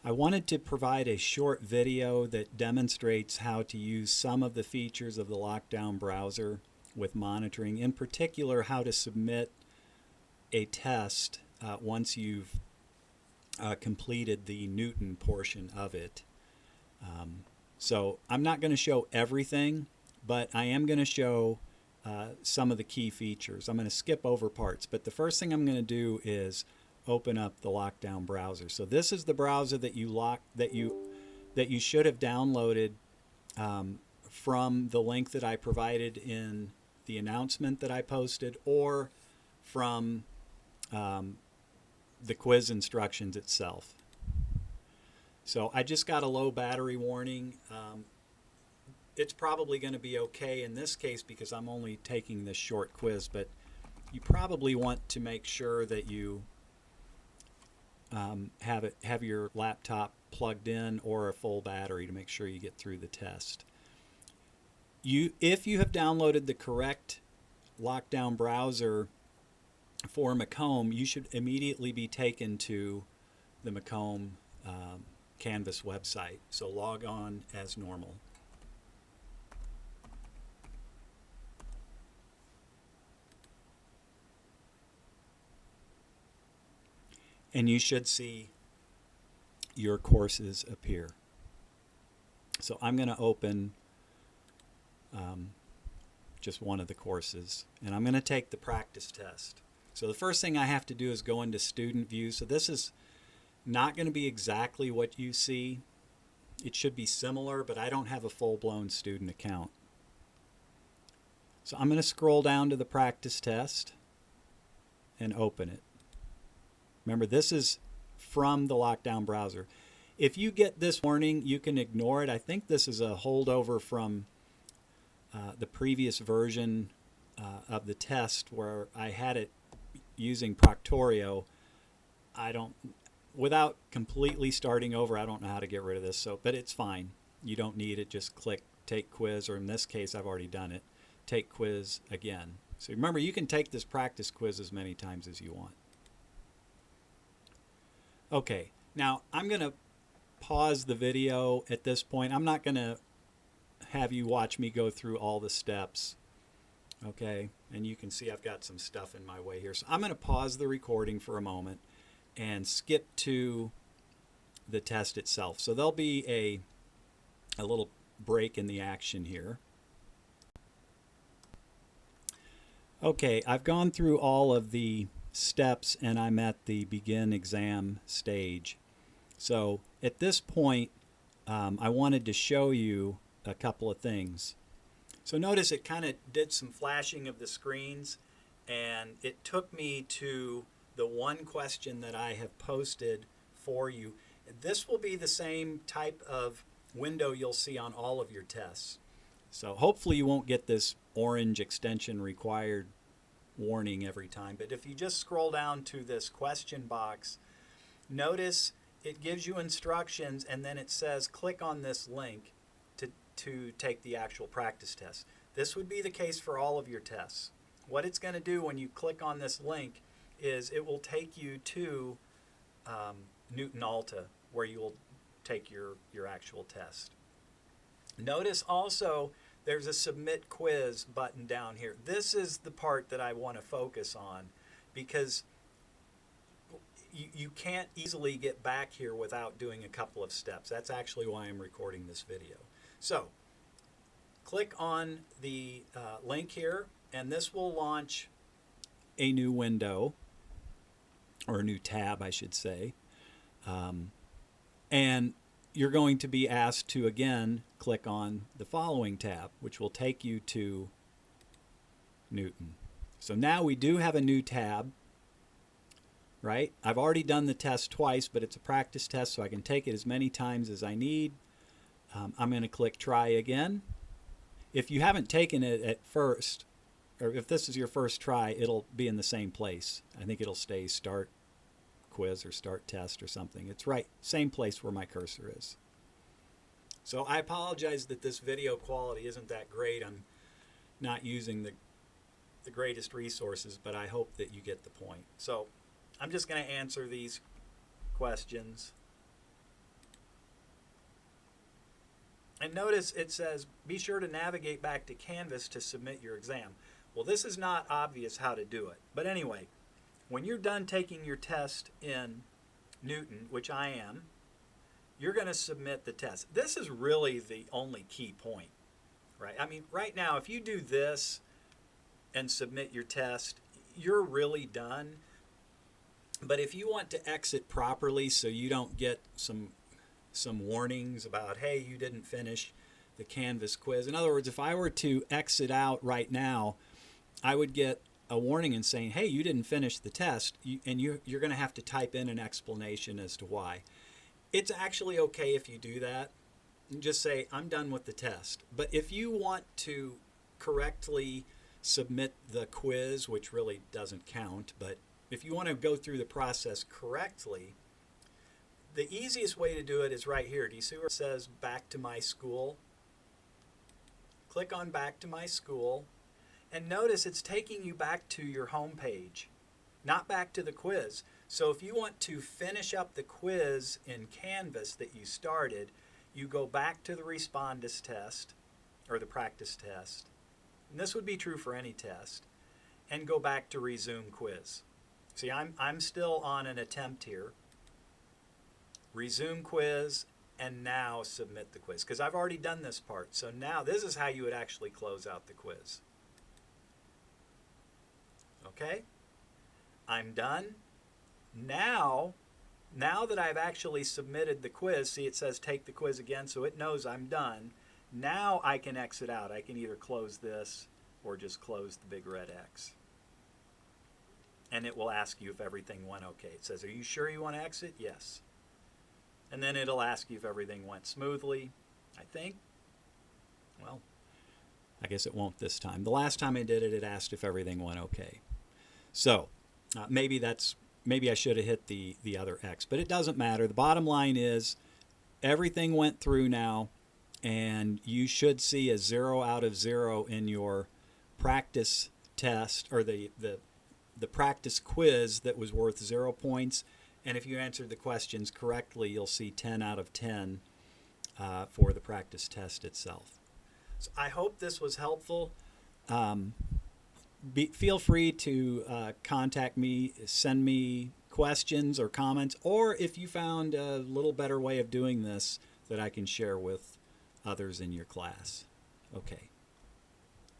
I wanted to provide a short video that demonstrates how to use some of the features of the lockdown browser with monitoring, in particular how to submit a test once you've completed the Knewton portion of it. So I'm not going to show everything, but I am going to show some of the key features. I'm going to skip over parts, but the first thing I'm going to do is open up the lockdown browser. So this is the browser that you should have downloaded from the link that I provided in the announcement that I posted, or from the quiz instructions itself. So I just got a low battery warning. It's probably going to be okay in this case because I'm only taking this short quiz, but you probably want to make sure that you have your laptop plugged in or a full battery to make sure you get through the test. If you have downloaded the correct lockdown browser for Macomb, you should immediately be taken to the Macomb Canvas website. So log on as normal. And you should see your courses appear. So I'm going to open just one of the courses, and I'm going to take the practice test. So the first thing I have to do is go into student view. So this is not going to be exactly what you see. It should be similar, but I don't have a full-blown student account. So I'm going to scroll down to the practice test and open it. Remember, this is from the lockdown browser. If you get this warning, you can ignore it. I think this is a holdover from the previous version of the test where I had it using Proctorio. Without completely starting over, I don't know how to get rid of this. But it's fine. You don't need it. Just click Take Quiz, or in this case, I've already done it. Take Quiz again. So remember, you can take this practice quiz as many times as you want. Okay, now I'm going to pause the video at this point. I'm not going to have you watch me go through all the steps. Okay, and you can see I've got some stuff in my way here. So I'm going to pause the recording for a moment and skip to the test itself. So there'll be a little break in the action here. Okay, I've gone through all of the steps and I'm at the begin exam stage. So at this point, I wanted to show you a couple of things. So notice it kind of did some flashing of the screens, and it took me to the one question that I have posted for you. This will be the same type of window you'll see on all of your tests. So hopefully you won't get this orange extension required warning every time. But if you just scroll down to this question box, notice it gives you instructions, and then it says click on this link to take the actual practice test. This would be the case for all of your tests. What it's going to do when you click on this link is it will take you to Knewton Alta, where you will take your actual test. Notice also there's a Submit Quiz button down here. This is the part that I want to focus on, because you can't easily get back here without doing a couple of steps. That's actually why I'm recording this video. So click on the link here, and this will launch a new window, or a new tab, I should say. And you're going to be asked to, again, click on the following tab, which will take you to Knewton. So now we do have a new tab, right? I've already done the test twice, but it's a practice test, so I can take it as many times as I need. I'm going to click Try Again. If you haven't taken it at first, or if this is your first try, it'll be in the same place. I think it'll stay Start Quiz or Start Test or something. It's right, same place where my cursor is. So I apologize that this video quality isn't that great. I'm not using the greatest resources, but I hope that you get the point. So I'm just going to answer these questions. And notice it says, be sure to navigate back to Canvas to submit your exam. Well, this is not obvious how to do it. But anyway, when you're done taking your test in Knewton, which I am, you're going to submit the test. This is really the only key point, right? I mean, right now, if you do this and submit your test, you're really done. But if you want to exit properly so you don't get some warnings about, hey, you didn't finish the Canvas quiz. In other words, if I were to exit out right now, I would get a warning and saying, hey, you didn't finish the test, and you're going to have to type in an explanation as to why. It's actually okay if you do that. Just say, I'm done with the test. But if you want to correctly submit the quiz, which really doesn't count, but if you want to go through the process correctly, the easiest way to do it is right here. Do you see where it says back to my school? Click on back to my school, and notice it's taking you back to your home page, not back to the quiz. So if you want to finish up the quiz in Canvas that you started, you go back to the Respondus test, or the practice test, and this would be true for any test, and go back to resume quiz. See, I'm still on an attempt here. Resume quiz, and now submit the quiz, because I've already done this part. So now this is how you would actually close out the quiz. Okay? I'm done. Now that I've actually submitted the quiz, see it says take the quiz again, so it knows I'm done. Now I can exit out. I can either close this or just close the big red X. And it will ask you if everything went okay. It says, are you sure you want to exit? Yes. And then it'll ask you if everything went smoothly, I think. Well, I guess it won't this time. The last time I did it, it asked if everything went okay. So maybe I should have hit the other X, but it doesn't matter. The bottom line is everything went through now, and you should see a 0 out of 0 in your practice test, or the practice quiz that was worth 0 points. And if you answered the questions correctly, you'll see 10 out of 10 for the practice test itself. So I hope this was helpful. Feel free to contact me, send me questions or comments, or if you found a little better way of doing this that I can share with others in your class. Okay.